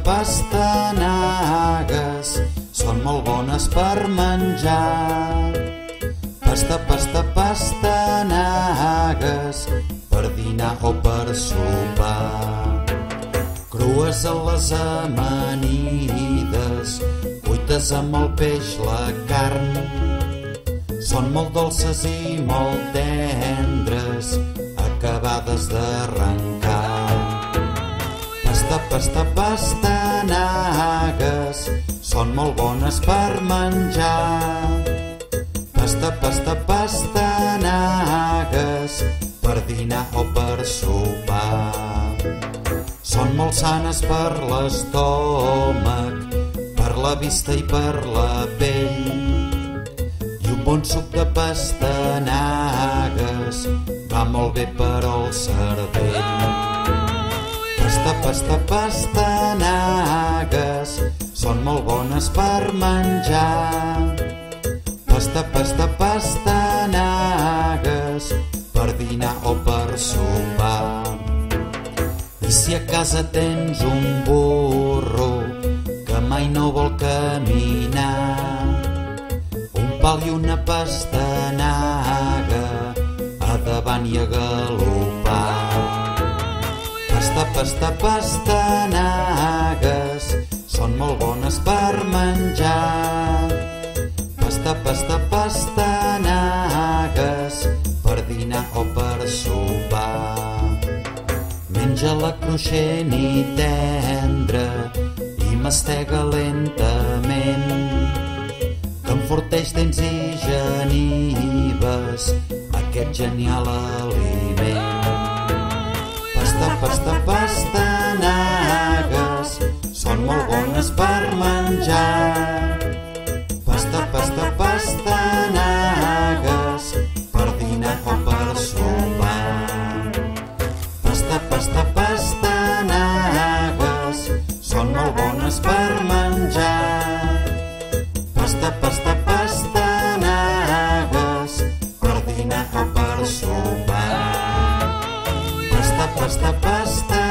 Pastanagues són molt bones per menjar. Pastanagues per dinar o per sopar. Crues a les amanides, cuites amb el peix, la carn. Són molt dolces i molt tendres, acabades d'arrencar. Pastanagues són molt bones per menjar. Pastanagues per dinar o per sopar. Són molt sanes per l'estómac, per la vista i per la pell. I un bon suc de pastanagues va molt bé per al cervell. Pastanagues són molt bones per menjar. Pastanagues per dinar o per sopar. I si a casa tens un burro que mai no vol caminar, un pal i una pastanaga a davant i a galopar. Pastanagues són molt bones per menjar. Pastanagues per dinar o per sopar. Menja-la cruixent i tendra i mastega lentament, que enforteix dents i genives aquest genial aliment. Pastanagues són molt bones per menjar. Pastanagues per dinar o per sopar. Pastanagues són molt bones per menjar. Pastanagues per dinar o per sopar. Pastanagues